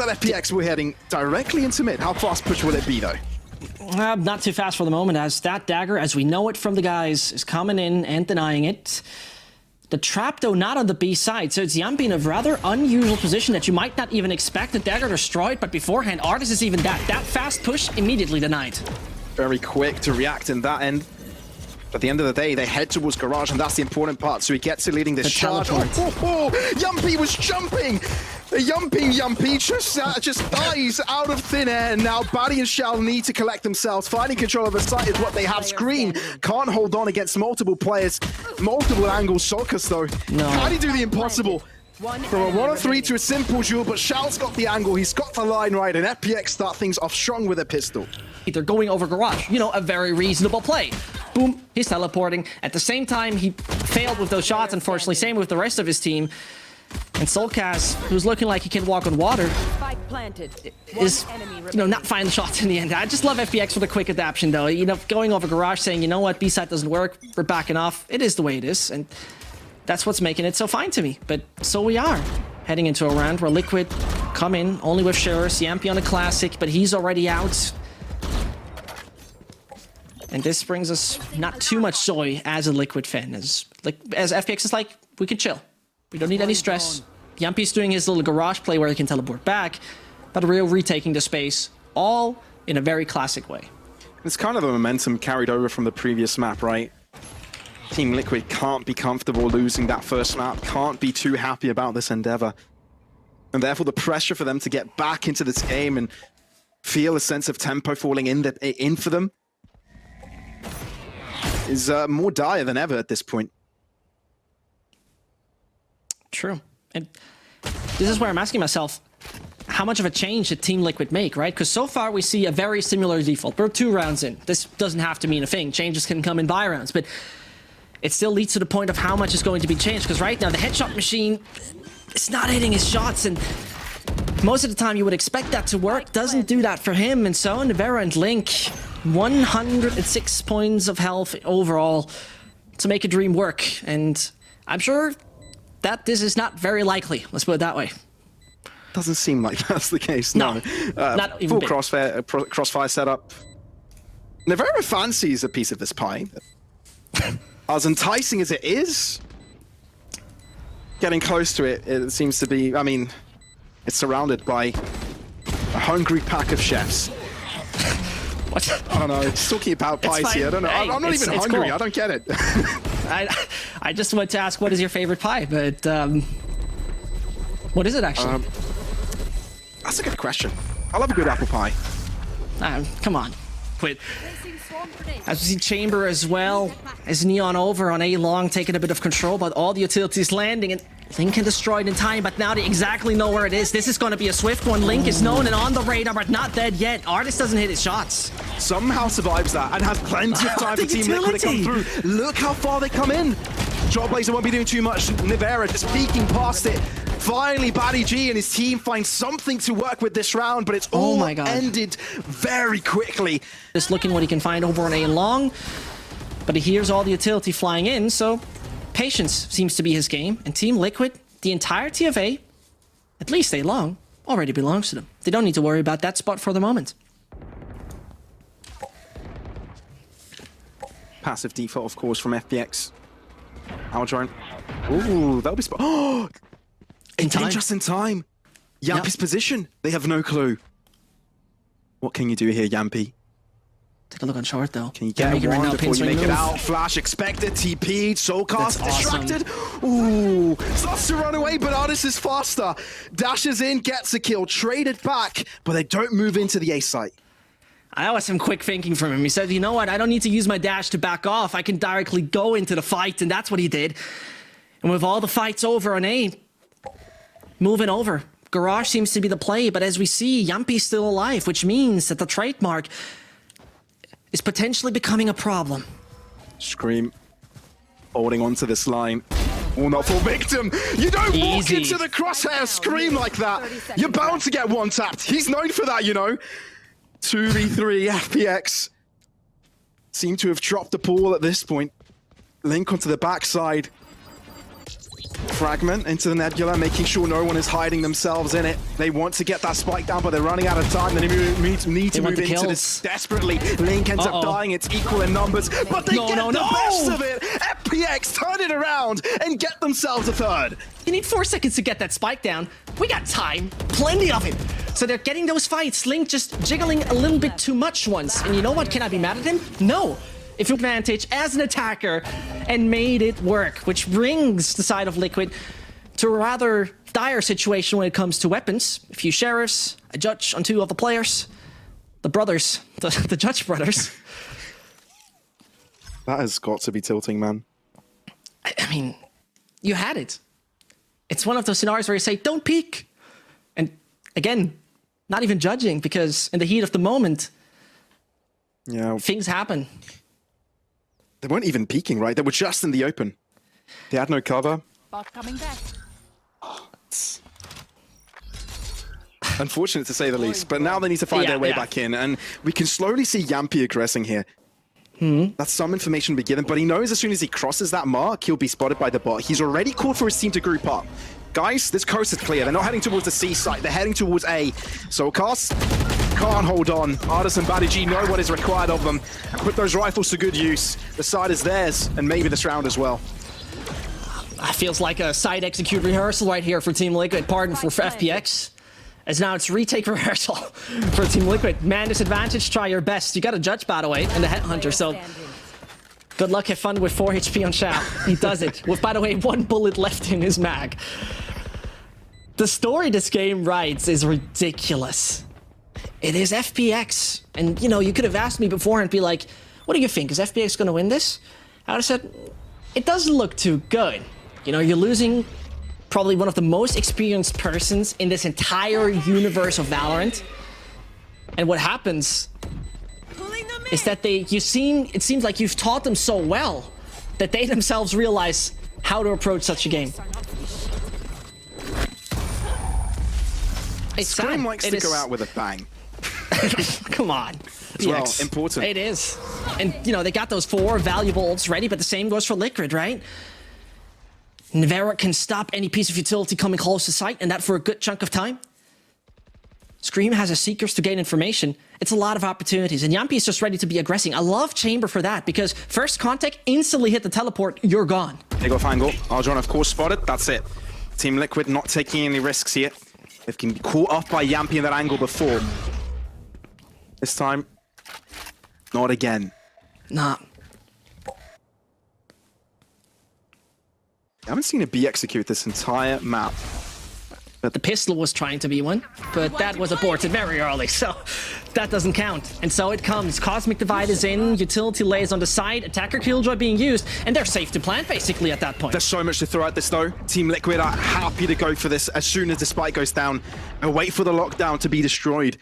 that FPX were heading directly into mid. How fast push will it be, though? Not too fast for the moment, as that dagger, as we know it from the guys, is coming in and denying it. The trap, though, not on the B side, so it's Yumpy in a rather unusual position that you might not even expect the dagger destroyed, but beforehand, Artist is even that fast push immediately denied. Very quick to react in that end. At the end of the day, they head towards Garage, and that's the important part. So he gets it leading this charge. Yumpy was jumping! Yumpy just dies out of thin air. Now Batty and Shell need to collect themselves. Finding control of the site is what they have. Scream can't hold on against multiple players, multiple angles. Sokas, though, can he do the impossible? From a 1-on-3 to a simple duel, but Shell's got the angle, he's got the line right, and FPX start things off strong with a pistol. They're going over Garage, you know, a very reasonable play. Boom, he's teleporting. At the same time, he failed with those shots, unfortunately. Same with the rest of his team. And Soulcast, who's looking like he can walk on water, is, you know, not finding the shots in the end. I just love FPX for the quick adaptation, though. You know, going over Garage, saying, you know what, B-side doesn't work, we're backing off. It is the way it is, and that's what's making it so fine to me. But so we are heading into a round where Liquid come in only with Sharers, Yampy on a classic, but he's already out. And this brings us not too much joy as a Liquid fan. As FPX is like, we can chill. We don't need any stress. Yampy's doing his little Garage play where he can teleport back, but Real retaking the space, all in a very classic way. It's kind of the momentum carried over from the previous map, right? Team Liquid can't be comfortable losing that first map, can't be too happy about this endeavor. And therefore the pressure for them to get back into this game and feel a sense of tempo falling in for them is more dire than ever at this point. True. And this is where I'm asking myself, how much of a change did Team Liquid make, right? Because so far we see a very similar default. We're 2 rounds in. This doesn't have to mean a thing. Changes can come in by rounds, but it still leads to the point of how much is going to be changed. Because right now the headshot machine is not hitting his shots, and most of the time you would expect that to work. Doesn't do that for him, and so Nivera and Link, 106 points of health overall to make a dream work. And I'm sure that this is not very likely. Let's put it that way. Doesn't seem like that's the case. No, not even full crossfire setup. Nivera fancies a piece of this pie. As enticing as it is, getting close to it, it seems to be. I mean, it's surrounded by a hungry pack of chefs. What? I don't know. It's talking about pies here. I don't know. Hey, I'm not even hungry. Cool. I don't get it. I just want to ask, what is your favorite pie? But what is it actually? That's a good question. I love a good apple pie. Come on, quit. As we see Chamber as well as Neon over on A long, taking a bit of control, but all the utilities landing, and Link can destroy it in time, but now they exactly know where it is. This is going to be a swift one. Link is known and on the radar, but not dead yet. Artist doesn't hit his shots. Somehow survives that and has plenty of time for Team Liquid to come through. Look how far they come in. Trailblazer won't be doing too much. Nivera just peeking past it. Finally, Batty G and his team find something to work with this round, but it's all ended very quickly. Just looking what he can find over on A long, but he hears all the utility flying in, so patience seems to be his game. And Team Liquid, the entirety of A, at least A long, already belongs to them. They don't need to worry about that spot for the moment. Passive default, of course, from FPX. Aldrone. Ooh, that'll be spot. Oh! Just in time. Yampy's position. They have no clue. What can you do here, Yampy? Take a look on short, though. Can you get one right before you make it out? Flash expected, TP'd, Soulcast distracted. Awesome. Ooh, starts to run away, but Artist is faster. Dashes in, gets a kill, traded back, but they don't move into the A site. That was some quick thinking from him. He said, you know what, I don't need to use my dash to back off. I can directly go into the fight, and that's what he did. And with all the fights over on A, moving over, Garage seems to be the play, but as we see, Yampy's still alive, which means that the trademark is potentially becoming a problem. Scream, holding onto this line. Oh, not for victim. You don't walk into the crosshair Scream like that. You're bound to get one tapped. He's known for that, you know. 2v3 FPX seem to have dropped the ball at this point. Link onto the backside. Fragment into the nebula, making sure no one is hiding themselves in it. They want to get that spike down, but they're running out of time. They need to move into this desperately. Link ends up dying. It's equal in numbers, but they get the best of it. FPX turn it around and get themselves a third. You need 4 seconds to get that spike down. We got time, plenty of it. So they're getting those fights. Link just jiggling a little bit too much once. And you know what? Can I be mad at him? No. If you advantage as an attacker and made it work, which brings the side of Liquid to a rather dire situation when it comes to weapons. A few sheriffs, a judge on 2 of the players, the brothers, the judge brothers. That has got to be tilting, man. I mean, you had it. It's one of those scenarios where you say, don't peek. And again, not even judging, because in the heat of the moment, things happen. They weren't even peeking, right? They were just in the open. They had no cover. Bot coming back. It's unfortunate to say the least, but now they need to find their way back in, and we can slowly see Yampi aggressing here. That's some information to be given, but he knows as soon as he crosses that mark, he'll be spotted by the bot. He's already called for his team to group up. Guys, this coast is clear. They're not heading towards the C site. They're heading towards A. Soulcast can't hold on. Artis and Badiji know what is required of them and put those rifles to good use. The side is theirs, and maybe this round as well. That feels like a side execute rehearsal right here for Team Liquid. Pardon for FPX. As now it's retake rehearsal for Team Liquid. Man disadvantage, try your best. You got a judge, by the way, and the headhunter, so good luck, have fun with 4 HP on Shao. He does it with, by the way, 1 bullet left in his mag. The story this game writes is ridiculous. It is FPX. And, you know, you could have asked me before and be like, what do you think? Is FPX going to win this? I would have said, it doesn't look too good. You know, you're losing probably one of the most experienced persons in this entire universe of Valorant. And what happens is that it seems like you've taught them so well that they themselves realize how to approach such a game. It's Scream sad. likes to go out with a bang. Come on. As well, important. It is. And, you know, they got those 4 valuable ults ready, but the same goes for Liquid, right? Nivera can stop any piece of utility coming close to sight, and that for a good chunk of time. Scream has a Seekers to gain information. It's a lot of opportunities, and Yampi is just ready to be aggressing. I love Chamber for that, because first contact, instantly hit the teleport, you're gone. They got Fangle. Arjon, of course, spotted. That's it. Team Liquid not taking any risks here. They've been caught off by Yampi in that angle before. This time, not again. Nah. I haven't seen a B execute this entire map. The pistol was trying to be one, but that was aborted very early, so that doesn't count. And so it comes. Cosmic Divide is in, utility lays on the side, attacker killjoy being used, and they're safe to plant basically at that point. There's so much to throw at this though. Team Liquid are happy to go for this as soon as the spike goes down and wait for the lockdown to be destroyed.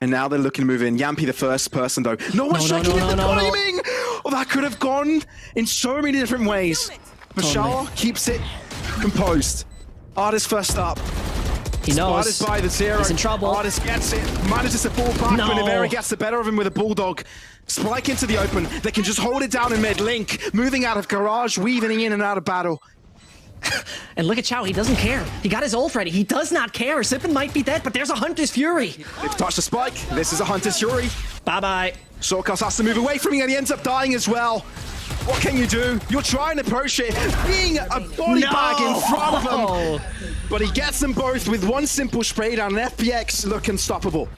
And now they're looking to move in. Yampi the first person though. No one's checking the timing! Oh, that could have gone in so many different ways. Mashal keeps it composed. Artis first up. He knows. Artis by the 0. He's in trouble. Artis gets it. Manages to fall back, but Nivera gets the better of him with a bulldog. Spike into the open. They can just hold it down in mid. Link moving out of garage, weaving in and out of battle. And look at Chow, he doesn't care. He got his ult ready. He does not care. Sippin might be dead, but there's a Hunter's Fury. They've touched the spike. This is a Hunter's Fury. Bye-bye. Soulcast has to move away from him and he ends up dying as well. What can you do? You're trying to approach it, being a body bag in front of him. But he gets them both with one simple spray down, and FPX look unstoppable.